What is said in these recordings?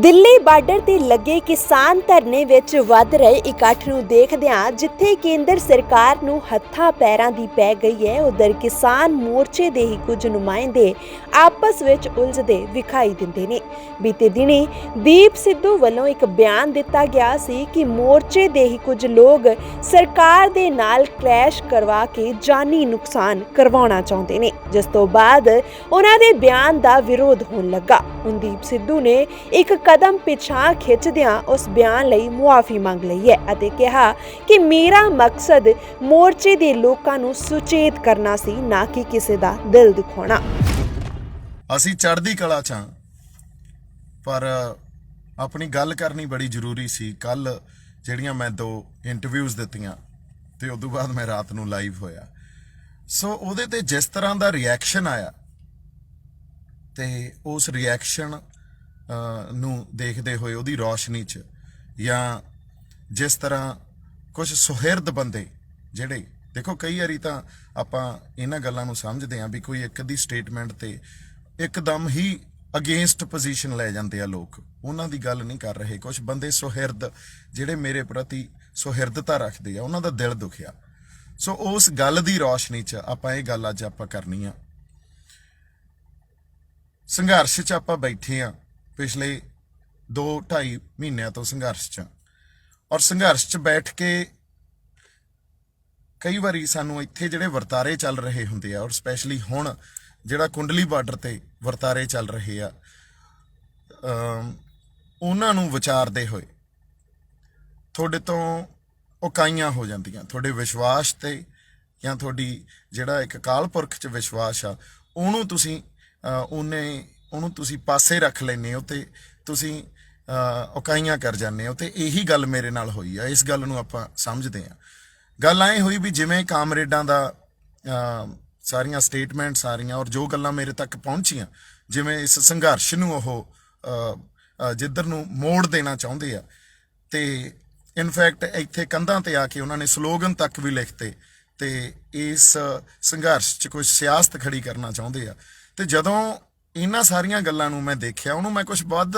Delhi border ਤੇ ਲੱਗੇ ਕਿਸਾਨ ਧਰਨੇ ਵਿੱਚ ਵੱਧ ਰਹੇ ਇਕੱਠ ਨੂੰ ਦੇਖਦਿਆਂ ਜਿੱਥੇ ਕੇਂਦਰ ਸਰਕਾਰ ਨੂੰ ਹੱਥਾਂ ਪੈਰਾਂ ਦੀ ਪੈ ਗਈ ਹੈ, ਉਧਰ ਕਿਸਾਨ ਮੋਰਚੇ ਦੇ ਹੀ ਕੁਝ ਨੁਮਾਇੰਦੇ ਆਪਸ ਵਿੱਚ ਉਲਝਦੇ ਵਿਖਾਈ ਦਿੰਦੇ ਨੇ। ਬੀਤੇ ਦਿਨੀ ਦੀਪ ਸਿੱਧੂ ਵੱਲੋਂ ਇੱਕ ਬਿਆਨ ਦਿੱਤਾ ਗਿਆ ਸੀ ਕਿ ਮੋਰਚੇ ਦੇ ਹੀ ਕੁਝ ਲੋਕ ਸਰਕਾਰ ਦੇ ਨਾਲ ਕਲੈਸ਼ ਕਰਵਾ ਕੇ ਜਾਨੀ ਨੁਕਸਾਨ ਕਰਵਾਉਣਾ ਚਾਹੁੰਦੇ ਨੇ, ਜਿਸ ਤੋਂ ਬਾਅਦ ਉਹਨਾਂ ਦੇ ਬਿਆਨ ਦਾ ਵਿਰੋਧ ਹੋਣ ਲੱਗਾ। ਹੁਣ ਦੀਪ ਸਿੱਧੂ ਨੇ ਇੱਕ ਕਦਮ ਪਿਛਾਂ ਖਿੱਚਦਿਆਂ ਉਸ ਬਿਆਨ ਲਈ ਮੁਆਫੀ ਮੰਗ ਲਈ ਹੈ ਅਤੇ ਕਿਹਾ ਕਿ ਮੇਰਾ ਮਕਸਦ ਮੋਰਚੇ ਦੇ ਲੋਕਾਂ ਨੂੰ ਸੁਚੇਤ ਕਰਨਾ ਸੀ, ਨਾ ਕਿ ਕਿਸੇ ਦਾ ਦਿਲ ਦੁਖਾਉਣਾ। ਅਸੀਂ ਚੜ੍ਹਦੀ ਕਲਾ 'ਚ ਹਾਂ, ਪਰ ਆਪਣੀ ਗੱਲ ਕਰਨੀ ਬੜੀ ਜ਼ਰੂਰੀ ਸੀ। ਕੱਲ ਜਿਹੜੀਆਂ ਮੈਂ 2 ਇੰਟਰਵਿਊਜ਼ ਦਿੱਤੀਆਂ ਤੇ ਉਸ ਤੋਂ ਬਾਅਦ ਮੈਂ ਰਾਤ ਨੂੰ ਲਾਈਵ ਹੋਇਆ, ਸੋ ਉਹਦੇ ਤੇ ਜਿਸ ਤਰ੍ਹਾਂ ਦਾ ਰਿਐਕਸ਼ਨ ਆਇਆ ਤੇ ਉਸ ਰਿਐਕਸ਼ਨ ਨੂੰ ਦੇਖਦੇ ਹੋਏ ਉਹਦੀ ਰੌਸ਼ਨੀ 'ਚ ਜਾਂ ਜਿਸ ਤਰ੍ਹਾਂ ਕੁਝ ਸੁਹਿਰਦ ਬੰਦੇ ਜਿਹੜੇ ਦੇਖੋ, ਕਈ ਵਾਰੀ ਤਾਂ ਆਪਾਂ ਇਹਨਾਂ ਗੱਲਾਂ ਨੂੰ ਸਮਝਦੇ ਹਾਂ ਵੀ ਕੋਈ ਇੱਕ ਦੀ ਸਟੇਟਮੈਂਟ ਤੇ ਇੱਕਦਮ ਹੀ ਅਗੇਂਸਟ ਪੋਜੀਸ਼ਨ ਲੈ ਜਾਂਦੇ ਆ ਲੋਕ, ਉਹਨਾਂ ਦੀ ਗੱਲ ਨਹੀਂ ਕਰ ਰਹੇ। ਕੁਝ ਬੰਦੇ ਸੁਹਿਰਦ ਜਿਹੜੇ ਮੇਰੇ ਪ੍ਰਤੀ ਸੁਹਿਰਦਤਾ ਰੱਖਦੇ ਆ, ਉਹਨਾਂ ਦਾ ਦਿਲ ਦੁਖਿਆ। ਸੋ ਉਸ ਗੱਲ ਦੀ ਰੌਸ਼ਨੀ 'ਚ ਆਪਾਂ ਇਹ ਗੱਲ ਅੱਜ ਆਪਾਂ ਕਰਨੀ ਆ। ਸੰਘਰਸ਼ 'ਚ ਆਪਾਂ ਬੈਠੇ ਆ, ਪਿਛਲੇ 2-2.5 ਮਹੀਨਿਆਂ ਤੋਂ ਸੰਘਰਸ਼ 'ਚ, ਔਰ ਸੰਘਰਸ਼ 'ਚ ਬੈਠ ਕੇ ਕਈ ਵਾਰੀ ਸਾਨੂੰ ਇੱਥੇ ਜਿਹੜੇ ਵਰਤਾਰੇ ਚੱਲ ਰਹੇ ਹੁੰਦੇ ਆ, ਔਰ ਸਪੈਸ਼ਲੀ ਹੁਣ ਜਿਹੜਾ ਕੁੰਡਲੀ ਬਾਰਡਰ ਤੇ ਵਰਤਾਰੇ ਚੱਲ ਰਹੇ ਆ, ਉਹਨਾਂ ਨੂੰ ਵਿਚਾਰਦੇ ਹੋਏ ਤੁਹਾਡੇ ਤੋਂ ਉਕਾਈਆਂ ਹੋ ਜਾਂਦੀਆਂ। ਤੁਹਾਡੇ ਵਿਸ਼ਵਾਸ ਤੇ ਜਾਂ ਤੁਹਾਡੀ ਜਿਹੜਾ ਇੱਕ ਅਕਾਲ ਪੁਰਖ 'ਚ ਵਿਸ਼ਵਾਸ ਆ, ਉਹਨੂੰ ਤੁਸੀਂ ਪਾਸੇ ਰੱਖ ਲੈਂਦੇ ਹੋ ਤੇ ਤੁਸੀਂ ਉਕਾਈਆਂ ਕਰ ਜਾਂਦੇ ਹੋ। ਤੇ ਇਹੀ ਗੱਲ ਮੇਰੇ ਨਾਲ ਹੋਈ ਆ। ਇਸ ਗੱਲ ਨੂੰ ਆਪਾਂ ਸਮਝਦੇ ਹਾਂ। ਗੱਲ ਐਂ ਹੋਈ ਵੀ ਜਿਵੇਂ ਕਾਮਰੇਡਾਂ ਦਾ ਸਾਰੀਆਂ ਸਟੇਟਮੈਂਟ ਸਾਰੀਆਂ ਔਰ ਜੋ ਗੱਲਾਂ ਮੇਰੇ ਤੱਕ ਪਹੁੰਚੀਆਂ, ਜਿਵੇਂ ਇਸ ਸੰਘਰਸ਼ ਨੂੰ ਉਹ ਜਿੱਧਰ ਨੂੰ ਮੋੜ ਦੇਣਾ ਚਾਹੁੰਦੇ ਆ, ਤੇ ਇਨਫੈਕਟ ਇੱਥੇ ਕੰਧਾਂ ਤੇ ਆ ਕੇ ਉਹਨਾਂ ਨੇ ਸਲੋਗਨ ਤੱਕ ਵੀ ਲਿਖਤੇ ਤੇ ਇਸ ਸੰਘਰਸ਼ 'ਚ ਕੁਝ ਸਿਆਸਤ ਖੜੀ ਕਰਨਾ ਚਾਹੁੰਦੇ ਆ। ਤੇ ਜਦੋਂ ਇਹਨਾਂ ਸਾਰੀਆਂ ਗੱਲਾਂ ਨੂੰ ਮੈਂ ਦੇਖਿਆ, ਉਹਨੂੰ ਮੈਂ ਕੁਝ ਵੱਧ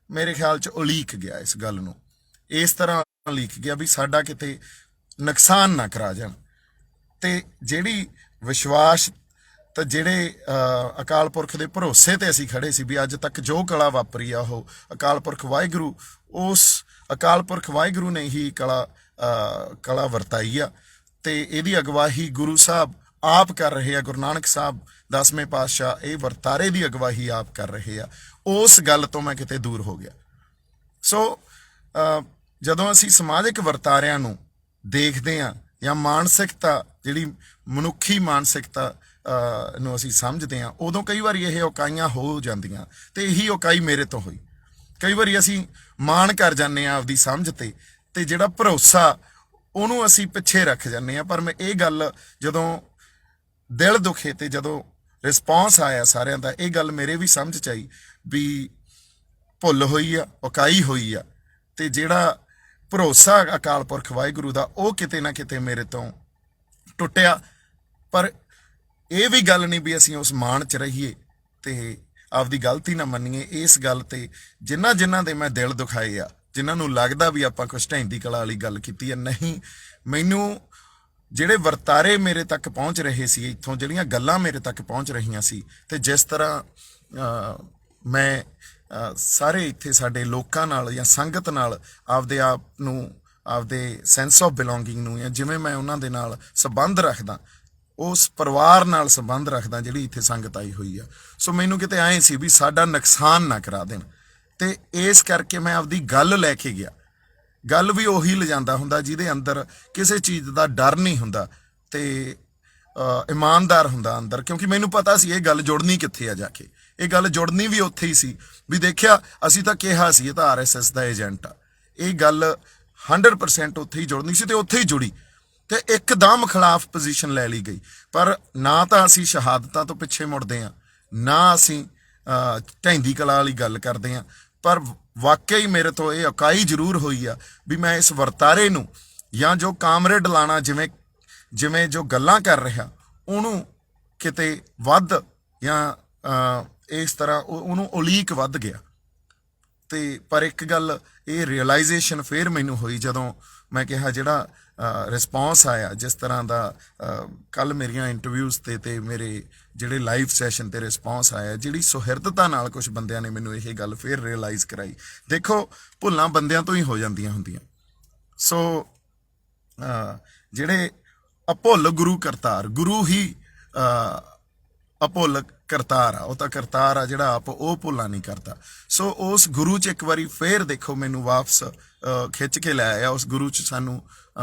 ਮੇਰੇ ਖਿਆਲ 'ਚ ਉਲੀਕ ਗਿਆ। ਇਸ ਗੱਲ ਨੂੰ ਇਸ ਤਰ੍ਹਾਂ ਉਲੀਕ ਗਿਆ ਵੀ ਸਾਡਾ ਕਿਤੇ ਨੁਕਸਾਨ ਨਾ ਕਰਾ ਜਾਣ, ਤੇ ਜਿਹੜੀ ਵਿਸ਼ਵਾਸ ਤਾਂ ਜਿਹੜੇ ਅਕਾਲ ਪੁਰਖ ਦੇ ਭਰੋਸੇ ਤੇ ਅਸੀਂ ਖੜੇ ਸੀ ਵੀ ਅੱਜ ਤੱਕ ਜੋ ਕਲਾ ਵਾਪਰੀ ਆ ਉਹ ਅਕਾਲ ਪੁਰਖ ਵਾਹਿਗੁਰੂ, ਉਸ ਅਕਾਲ ਪੁਰਖ ਵਾਹਿਗੁਰੂ ਨੇ ਹੀ ਕਲਾ ਵਰਤਾਈ ਆ, ਤੇ ਇਹਦੀ ਅਗਵਾਈ ਗੁਰੂ ਸਾਹਿਬ ਆਪ ਕਰ ਰਹੇ ਆ। ਗੁਰੂ ਨਾਨਕ ਸਾਹਿਬ 10ਵੇਂ ਪਾਤਸ਼ਾਹ ਇਹ ਵਰਤਾਰੇ ਦੀ ਅਗਵਾਈ ਆਪ ਕਰ ਰਹੇ ਆ। ਉਸ ਗੱਲ ਤੋਂ ਮੈਂ ਕਿਤੇ ਦੂਰ ਹੋ ਗਿਆ। ਸੋ ਜਦੋਂ ਅਸੀਂ ਸਮਾਜਿਕ ਵਰਤਾਰਿਆਂ ਨੂੰ ਦੇਖਦੇ ਹਾਂ ਜਾਂ ਮਾਨਸਿਕਤਾ ਜਿਹੜੀ ਮਨੁੱਖੀ ਮਾਨਸਿਕਤਾ ਨੂੰ ਅਸੀਂ ਸਮਝਦੇ ਹਾਂ, ਉਦੋਂ ਕਈ ਵਾਰੀ ਇਹ ਉਕਾਈਆਂ ਹੋ ਜਾਂਦੀਆਂ, ਤੇ ਇਹੀ ਉਕਾਈ ਮੇਰੇ ਤੋਂ ਹੋਈ। ਕਈ ਵਾਰੀ ਅਸੀਂ ਮਾਣ ਕਰ ਜਾਂਦੇ ਹਾਂ ਆਪਦੀ ਸਮਝ ਤੇ ਜਿਹੜਾ ਭਰੋਸਾ ਉਹਨੂੰ ਅਸੀਂ ਪਿੱਛੇ ਰੱਖ ਜਾਂਦੇ ਹਾਂ। ਪਰ ਮੈਂ ਇਹ ਗੱਲ ਜਦੋਂ ਦਿਲ ਦੁਖੇ ਤੇ ਜਦੋਂ ਰਿਸਪੌਂਸ ਆਇਆ ਸਾਰਿਆਂ ਦਾ, ਇਹ ਗੱਲ ਮੇਰੇ ਵੀ ਸਮਝ 'ਚ ਆਈ ਵੀ ਭੁੱਲ ਹੋਈ ਆ, ਉਕਾਈ ਹੋਈ ਆ, ਤੇ ਜਿਹੜਾ ਭਰੋਸਾ ਅਕਾਲ ਪੁਰਖ ਵਾਹਿਗੁਰੂ ਦਾ ਉਹ ਕਿਤੇ ਨਾ ਕਿਤੇ ਮੇਰੇ ਤੋਂ ਟੁੱਟਿਆ। ਪਰ ਇਹ ਵੀ ਗੱਲ ਨਹੀਂ ਵੀ ਅਸੀਂ ਉਸ ਮਾਣ 'ਚ ਰਹੀਏ ਤੇ ਆਪਦੀ ਗਲਤੀ ਨਾ ਮੰਨੀਏ। ਇਸ ਗੱਲ ਤੇ ਜਿਨ੍ਹਾਂ ਦੇ ਮੈਂ ਦਿਲ ਦੁਖਾਏ ਆ, ਜਿਨ੍ਹਾਂ ਨੂੰ ਲੱਗਦਾ ਵੀ ਆਪਾਂ ਕੁਛ ਢਹਿੰਦੀ ਕਲਾ ਵਾਲੀ ਗੱਲ ਕੀਤੀ ਹੈ, ਨਹੀਂ, ਮੈਨੂੰ ਜਿਹੜੇ ਵਰਤਾਰੇ ਮੇਰੇ ਤੱਕ ਪਹੁੰਚ ਰਹੇ ਸੀ, ਇੱਥੋਂ ਜਿਹੜੀਆਂ ਗੱਲਾਂ ਮੇਰੇ ਤੱਕ ਪਹੁੰਚ ਰਹੀਆਂ ਸੀ, ਤੇ ਜਿਸ ਤਰ੍ਹਾਂ ਮੈਂ ਸਾਰੇ ਇੱਥੇ ਸਾਡੇ ਲੋਕਾਂ ਨਾਲ ਜਾਂ ਸੰਗਤ ਨਾਲ ਆਪਦੇ ਆਪ ਨੂੰ, ਆਪਦੇ ਸੈਂਸ ਆਫ ਬਿਲੋਂਗਿੰਗ ਨੂੰ, ਜਾਂ ਜਿਵੇਂ ਮੈਂ ਉਹਨਾਂ ਦੇ ਨਾਲ ਸੰਬੰਧ ਰੱਖਦਾ, ਉਸ ਪਰਿਵਾਰ ਨਾਲ ਸੰਬੰਧ ਰੱਖਦਾ ਜਿਹੜੀ ਇੱਥੇ ਸੰਗਤ ਆਈ ਹੋਈ ਆ, ਸੋ ਮੈਨੂੰ ਕਿਤੇ ਐਂ ਸੀ ਵੀ ਸਾਡਾ ਨੁਕਸਾਨ ਨਾ ਕਰਾ ਦੇਣ। ਤੇ ਇਸ ਕਰਕੇ ਮੈਂ ਆਪਦੀ ਗੱਲ ਲੈ ਕੇ ਗਿਆ। ਗੱਲ ਵੀ ਉਹੀ ਲਿਜਾਂਦਾ ਹੁੰਦਾ ਜਿਹਦੇ ਅੰਦਰ ਕਿਸੇ ਚੀਜ਼ ਦਾ ਡਰ ਨਹੀਂ ਹੁੰਦਾ ਤੇ ਇਮਾਨਦਾਰ ਹੁੰਦਾ ਅੰਦਰ, ਕਿਉਂਕਿ ਮੈਨੂੰ ਪਤਾ ਸੀ ਇਹ ਗੱਲ ਜੁੜਨੀ ਕਿੱਥੇ ਆ ਜਾ ਕੇ। ਇਹ ਗੱਲ ਜੁੜਨੀ ਵੀ ਉੱਥੇ ਹੀ ਸੀ ਵੀ ਦੇਖਿਆ, ਅਸੀਂ ਤਾਂ ਕਿਹਾ ਸੀ ਇਹ ਤਾਂ RSS ਦਾ ਏਜੰਟ ਆ। ਇਹ ਗੱਲ 100% ਉੱਥੇ ਹੀ ਜੁੜਨੀ ਸੀ ਤੇ ਉੱਥੇ ਹੀ ਜੁੜੀ, ਤੇ ਇੱਕਦਮ ਖਿਲਾਫ ਪੋਜੀਸ਼ਨ ਲੈ ਲਈ ਗਈ। ਪਰ ਨਾ ਤਾਂ ਅਸੀਂ ਸ਼ਹਾਦਤਾਂ ਤੋਂ ਪਿੱਛੇ ਮੁੜਦੇ ਹਾਂ, ਨਾ ਅਸੀਂ ਢਹਿੰਦੀ ਕਲਾ ਵਾਲੀ ਗੱਲ ਕਰਦੇ ਹਾਂ, ਪਰ ਵਾਕਈ ਮੇਰੇ ਤੋਂ ਇਹ ਉਕਾਈ ਜ਼ਰੂਰ ਹੋਈ ਆ ਵੀ ਮੈਂ ਇਸ ਵਰਤਾਰੇ ਨੂੰ ਜਾਂ ਜੋ ਕਾਮਰੇਡ ਲਾਣਾ ਜਿਵੇਂ ਜੋ ਗੱਲਾਂ ਕਰ ਰਿਹਾ, ਉਹਨੂੰ ਕਿਤੇ ਵੱਧ ਜਾਂ ਇਸ ਤਰ੍ਹਾਂ ਉਹਨੂੰ ਉਲੀਕ ਵੱਧ ਗਿਆ। ਤੇ ਪਰ ਇੱਕ ਗੱਲ ਇਹ ਰਿਅਲਾਈਜੇਸ਼ਨ ਫਿਰ ਮੈਨੂੰ ਹੋਈ ਜਦੋਂ ਮੈਂ ਕਿਹਾ ਜਿਹੜਾ ਰਿਸਪੌਂਸ ਆਇਆ ਜਿਸ ਤਰ੍ਹਾਂ ਦਾ ਕੱਲ ਮੇਰੀਆਂ ਇੰਟਰਵਿਊਜ਼ ਤੇ ਮੇਰੇ ਜਿਹੜੇ ਲਾਈਵ ਸੈਸ਼ਨ ਤੇ ਰਿਸਪੌਂਸ ਆਇਆ, ਜਿਹੜੀ ਸੁਹਿਰਦਤਾ ਨਾਲ ਕੁਝ ਬੰਦਿਆਂ ਨੇ ਮੈਨੂੰ ਇਹ ਗੱਲ ਫਿਰ ਰਿਅਲਾਈਜ਼ ਕਰਾਈ। ਦੇਖੋ ਭੁੱਲਾਂ ਬੰਦਿਆਂ ਤੋਂ ਹੀ ਹੋ ਜਾਂਦੀਆਂ ਹੁੰਦੀਆਂ। ਸੋ ਜਿਹੜੇ ਅਭੁੱਲ ਗੁਰੂ ਕਰਤਾਰ, ਗੁਰੂ ਹੀ ਅਭੁੱਲ ਕਰਤਾਰ ਆ, ਉਹ ਤਾਂ ਕਰਤਾਰ ਆ ਜਿਹੜਾ ਆਪ ਉਹ ਭੁੱਲਾਂ ਨਹੀਂ ਕਰਦਾ। ਸੋ ਉਸ ਗੁਰੂ 'ਚ ਇੱਕ ਵਾਰੀ ਫੇਰ ਦੇਖੋ ਮੈਨੂੰ ਵਾਪਸ ਖਿੱਚ ਕੇ ਲੈ ਆਇਆ। ਉਸ ਗੁਰੂ 'ਚ ਸਾਨੂੰ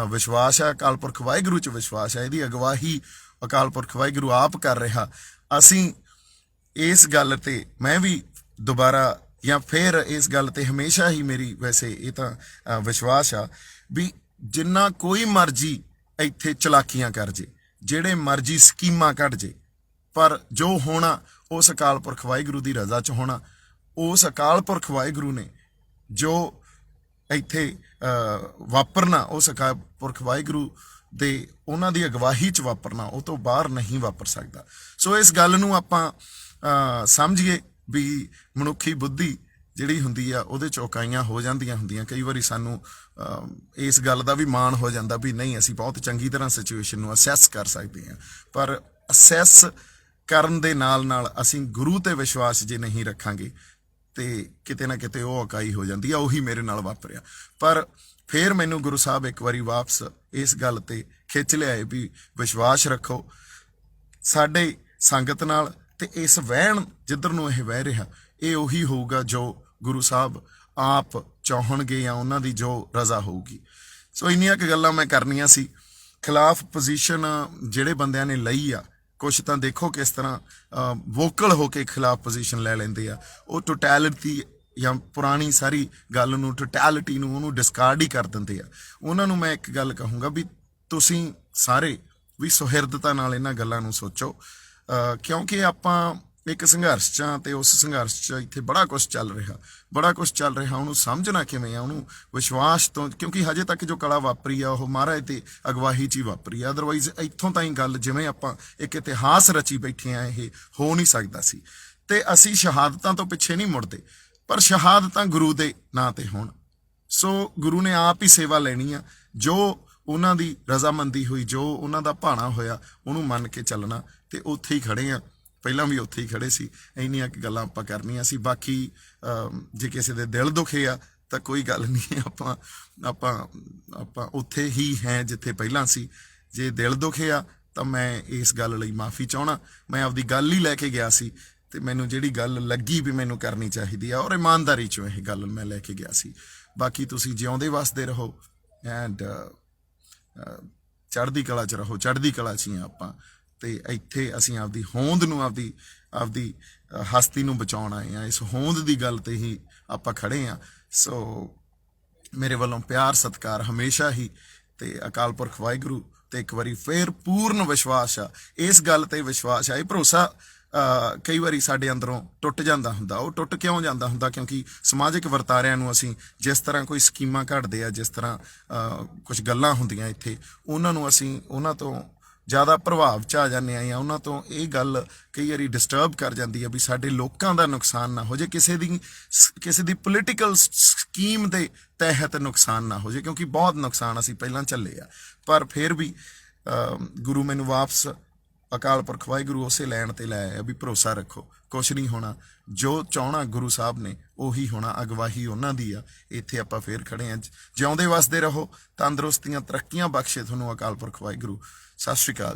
ਵਿਸ਼ਵਾਸ ਆ, ਅਕਾਲ ਪੁਰਖ ਵਾਹਿਗੁਰੂ 'ਚ ਵਿਸ਼ਵਾਸ ਆ, ਇਹਦੀ ਅਗਵਾਈ ਅਕਾਲ ਪੁਰਖ ਵਾਹਿਗੁਰੂ ਆਪ ਕਰ ਰਿਹਾ। ਅਸੀਂ ਇਸ ਗੱਲ ਤੇ ਮੈਂ ਵੀ ਦੁਬਾਰਾ ਜਾਂ ਫਿਰ ਇਸ ਗੱਲ ਤੇ ਹਮੇਸ਼ਾ ਹੀ ਮੇਰੀ ਵੈਸੇ ਇਹ ਤਾਂ ਵਿਸ਼ਵਾਸ ਆ ਵੀ ਜਿੰਨਾ ਕੋਈ ਮਰਜ਼ੀ ਇੱਥੇ ਚਲਾਕੀਆਂ ਕਰ ਜੇ, ਜਿਹੜੇ ਮਰਜ਼ੀ ਸਕੀਮਾਂ ਕੱਢ ਜੇ, ਪਰ ਜੋ ਹੋਣਾ ਉਸ ਅਕਾਲ ਪੁਰਖ ਵਾਹਿਗੁਰੂ ਦੀ ਰਜ਼ਾ 'ਚ ਹੋਣਾ। ਉਸ ਅਕਾਲ ਪੁਰਖ ਵਾਹਿਗੁਰੂ ਨੇ ਜੋ ਇੱਥੇ ਵਾਪਰਨਾ, ਉਸ ਅਕਾਲ ਪੁਰਖ ਵਾਹਿਗੁਰੂ ਦੇ ਉਹਨਾਂ ਦੀ ਅਗਵਾਈ 'ਚ ਵਾਪਰਨਾ, ਉਹ ਤੋਂ ਬਾਹਰ ਨਹੀਂ ਵਾਪਰ ਸਕਦਾ। ਸੋ ਇਸ ਗੱਲ ਨੂੰ ਆਪਾਂ ਸਮਝੀਏ ਵੀ ਮਨੁੱਖੀ ਬੁੱਧੀ ਜਿਹੜੀ ਹੁੰਦੀ ਆ ਉਹਦੇ 'ਚ ਉਕਾਈਆਂ ਹੋ ਜਾਂਦੀਆਂ ਹੁੰਦੀਆਂ। ਕਈ ਵਾਰੀ ਸਾਨੂੰ ਇਸ ਗੱਲ ਦਾ ਵੀ ਮਾਣ ਹੋ ਜਾਂਦਾ ਵੀ ਨਹੀਂ, ਅਸੀਂ ਬਹੁਤ ਚੰਗੀ ਤਰ੍ਹਾਂ ਸਿਚੁਏਸ਼ਨ ਨੂੰ ਅਸੈਸ ਕਰ ਸਕਦੇ ਹਾਂ। ਪਰ ਅਸੈਸ ਕਰਨ ਦੇ ਨਾਲ ਨਾਲ ਅਸੀਂ ਗੁਰੂ ਤੇ ਵਿਸ਼ਵਾਸ ਜੇ ਨਹੀਂ ਰੱਖਾਂਗੇ ਤੇ ਕਿਤੇ ਨਾ ਕਿਤੇ ਉਹ ਇਕਾਈ ਹੋ ਜਾਂਦੀ ਆ। ਉਹੀ ਮੇਰੇ ਨਾਲ ਵਾਪਰਿਆ। ਪਰ ਫਿਰ ਮੈਨੂੰ ਗੁਰੂ ਸਾਹਿਬ ਇੱਕ ਵਾਰੀ ਵਾਪਸ ਇਸ ਗੱਲ ਤੇ ਖਿੱਚ ਲਿਆਏ ਵੀ ਵਿਸ਼ਵਾਸ ਰੱਖੋ ਸਾਡੇ ਸੰਗਤ ਨਾਲ, ਤੇ ਇਸ ਵਹਿਣ ਜਿੱਧਰ ਨੂੰ ਇਹ ਵਹਿ ਰਿਹਾ ਇਹ ਉਹੀ ਹੋਊਗਾ ਜੋ ਗੁਰੂ ਸਾਹਿਬ ਆਪ ਚਾਹਣਗੇ ਜਾਂ ਉਹਨਾਂ ਦੀ ਜੋ ਰਜ਼ਾ ਹੋਊਗੀ। ਸੋ ਇੰਨੀਆਂ ਕੁ ਗੱਲਾਂ ਮੈਂ ਕਰਨੀਆਂ ਸੀ। ਖਿਲਾਫ ਪੋਜੀਸ਼ਨ ਜਿਹੜੇ ਬੰਦਿਆਂ ਨੇ ਲਈ ਆ, ਕੁਛ ਤਾਂ ਦੇਖੋ ਕਿਸ ਤਰ੍ਹਾਂ ਵੋਕਲ ਹੋ ਕੇ ਖਿਲਾਫ ਪੋਜੀਸ਼ਨ ਲੈ ਲੈਂਦੇ ਆ। ਉਹ ਟੋਟੈਲਿਟੀ ਜਾਂ ਪੁਰਾਣੀ ਸਾਰੀ ਗੱਲ ਨੂੰ, ਟੋਟੈਲਿਟੀ ਨੂੰ, ਉਹਨੂੰ ਡਿਸਕਾਰਡ ਹੀ ਕਰ ਦਿੰਦੇ ਆ। ਉਹਨਾਂ ਨੂੰ ਮੈਂ ਇੱਕ ਗੱਲ ਕਹੂੰਗਾ ਵੀ ਤੁਸੀਂ ਸਾਰੇ ਵੀ ਸੁਹਿਰਦਤਾ ਨਾਲ ਇਹਨਾਂ ਗੱਲਾਂ ਨੂੰ ਸੋਚੋ, ਕਿਉਂਕਿ ਆਪਾਂ ਇੱਕ ਸੰਘਰਸ਼ 'ਚ ਆ ਤੇ ਉਸ ਸੰਘਰਸ਼ 'ਚ ਇੱਥੇ ਬੜਾ ਕੁਛ ਚੱਲ ਰਿਹਾ। ਉਹਨੂੰ ਸਮਝਣਾ ਕਿਵੇਂ ਆ, ਉਹਨੂੰ ਵਿਸ਼ਵਾਸ ਤੋਂ, ਕਿਉਂਕਿ ਹਜੇ ਤੱਕ ਜੋ ਕਲਾ ਵਾਪਰੀ ਆ ਉਹ ਮਹਾਰਾਜ ਤੇ ਅਗਵਾਈ 'ਚ ਹੀ ਵਾਪਰੀ ਆ। ਅਦਰਵਾਈਜ਼ ਇੱਥੋਂ ਤਾਈਂ ਗੱਲ ਜਿਵੇਂ ਆਪਾਂ ਇੱਕ ਇਤਿਹਾਸ ਰਚੀ ਬੈਠੇ ਆ, ਇਹ ਹੋ ਨਹੀਂ ਸਕਦਾ ਸੀ। ਤੇ ਅਸੀਂ ਸ਼ਹਾਦਤਾਂ ਤੋਂ ਪਿੱਛੇ ਨਹੀਂ ਮੁੜਦੇ, ਪਰ ਸ਼ਹਾਦਤਾਂ ਗੁਰੂ ਦੇ ਨਾਂ ਤੇ ਹੋਣ। ਸੋ ਗੁਰੂ ਨੇ ਆਪ ਹੀ ਸੇਵਾ ਲੈਣੀ ਆ। ਜੋ ਉਹਨਾਂ ਦੀ ਰਜ਼ਾਮੰਦੀ ਹੋਈ, ਜੋ ਉਹਨਾਂ ਦਾ ਭਾਣਾ ਹੋਇਆ, ਉਹਨੂੰ ਮੰਨ ਕੇ ਚੱਲਣਾ। ਤੇ ਉੱਥੇ ਹੀ ਖੜੇ ਆ, ਪਹਿਲਾਂ ਵੀ ਉੱਥੇ ਹੀ ਖੜੇ ਸੀ। ਇੰਨੀਆਂ ਕੁ ਗੱਲਾਂ ਆਪਾਂ ਕਰਨੀਆਂ ਸੀ। ਬਾਕੀ ਜੇ ਕਿਸੇ ਦੇ ਦਿਲ ਦੁਖੇ ਆ ਤਾਂ ਕੋਈ ਗੱਲ ਨਹੀਂ, ਆਪਾਂ ਉੱਥੇ ਹੀ ਹੈ ਜਿੱਥੇ ਪਹਿਲਾਂ ਸੀ। ਜੇ ਦਿਲ ਦੁਖੇ ਆ ਤਾਂ ਮੈਂ ਇਸ ਗੱਲ ਲਈ ਮਾਫੀ ਚਾਹਣਾ। ਮੈਂ ਆਪਦੀ ਗੱਲ ਹੀ ਲੈ ਕੇ ਗਿਆ ਸੀ ਤੇ ਮੈਨੂੰ ਜਿਹੜੀ ਗੱਲ ਲੱਗੀ ਵੀ ਮੈਨੂੰ ਕਰਨੀ ਚਾਹੀਦੀ ਆ, ਔਰ ਇਮਾਨਦਾਰੀ 'ਚੋਂ ਇਹ ਗੱਲ ਮੈਂ ਲੈ ਕੇ ਗਿਆ ਸੀ। ਬਾਕੀ ਤੁਸੀਂ ਜਿਉਂਦੇ ਵਸਦੇ ਰਹੋ ਐਂਡ ਚੜ੍ਹਦੀ ਕਲਾ 'ਚ ਰਹੋ। ਚੜ੍ਹਦੀ ਕਲਾ 'ਚ ਹੀ ਆ ਆਪਾਂ, ਤੇ ਇੱਥੇ ਅਸੀਂ ਆਪਦੀ ਹੋਂਦ ਨੂੰ, ਆਪਦੀ ਹਸਤੀ ਨੂੰ ਬਚਾਉਣ ਆਏ ਆ। ਇਸ ਹੋਂਦ ਦੀ ਗੱਲ ਤੇ ਹੀ ਆਪਾਂ ਖੜੇ ਆ। ਸੋ ਮੇਰੇ ਵੱਲੋਂ ਪਿਆਰ ਸਤਿਕਾਰ ਹਮੇਸ਼ਾ ਹੀ, ਤੇ ਅਕਾਲ ਪੁਰਖ ਵਾਹਿਗੁਰੂ ਤੇ ਇੱਕ ਵਾਰੀ ਫੇਰ ਪੂਰਨ ਵਿਸ਼ਵਾਸ ਆ। ਇਸ ਗੱਲ ਤੇ ਵਿਸ਼ਵਾਸ ਆ, ਇਹ ਭਰੋਸਾ ਕਈ ਵਾਰੀ ਸਾਡੇ ਅੰਦਰੋਂ ਟੁੱਟ ਜਾਂਦਾ ਹੁੰਦਾ। ਉਹ ਟੁੱਟ ਕਿਉਂ ਜਾਂਦਾ ਹੁੰਦਾ? ਕਿਉਂਕਿ ਸਮਾਜਿਕ ਵਰਤਾਰਿਆਂ ਨੂੰ ਅਸੀਂ ਜਿਸ ਤਰ੍ਹਾਂ ਕੋਈ ਸਕੀਮਾਂ ਘੜਦੇ ਆ, ਜਿਸ ਤਰ੍ਹਾਂ ਕੁਝ ਗੱਲਾਂ ਹੁੰਦੀਆਂ ਇੱਥੇ, ਉਹਨਾਂ ਨੂੰ ਅਸੀਂ ਉਹਨਾਂ ਤੋਂ ਜ਼ਿਆਦਾ ਪ੍ਰਭਾਵ 'ਚ ਆ ਜਾਂਦੇ ਆ, ਜਾਂ ਉਹਨਾਂ ਤੋਂ ਇਹ ਗੱਲ ਕਈ ਵਾਰੀ ਡਿਸਟਰਬ ਕਰ ਜਾਂਦੀ ਆ ਵੀ ਸਾਡੇ ਲੋਕਾਂ ਦਾ ਨੁਕਸਾਨ ਨਾ ਹੋ ਜਾਏ, ਕਿਸੇ ਦੀ ਪੋਲੀਟੀਕਲ ਸਕੀਮ ਦੇ ਤਹਿਤ ਨੁਕਸਾਨ ਨਾ ਹੋ ਜਾਏ, ਕਿਉਂਕਿ ਬਹੁਤ ਨੁਕਸਾਨ ਅਸੀਂ ਪਹਿਲਾਂ ਝੱਲੇ ਆ। ਪਰ ਫਿਰ ਵੀ ਗੁਰੂ ਮੈਨੂੰ ਵਾਪਸ ਅਕਾਲ ਪੁਰਖ ਵਾਹਿਗੁਰੂ ਉਸੇ ਲੈਣ ਤੇ ਲੈ ਆਇਆ ਵੀ ਭਰੋਸਾ ਰੱਖੋ, ਕੁਛ ਨਹੀਂ ਹੋਣਾ। ਜੋ ਚਾਹਣਾ ਗੁਰੂ ਸਾਹਿਬ ਨੇ ਉਹੀ ਹੋਣਾ, ਅਗਵਾਈ ਉਹਨਾਂ ਦੀ ਆ। ਇੱਥੇ ਆਪਾਂ ਫੇਰ ਖੜੇ ਆ। ਜਿਉਂਦੇ ਵਸਦੇ ਰਹੋ, ਤੰਦਰੁਸਤੀਆਂ ਤਰੱਕੀਆਂ ਬਖਸ਼ੇ ਤੁਹਾਨੂੰ ਅਕਾਲ ਪੁਰਖ ਵਾਹਿਗੁਰੂ। ਸਤਿ ਸ਼੍ਰੀ ਅਕਾਲ।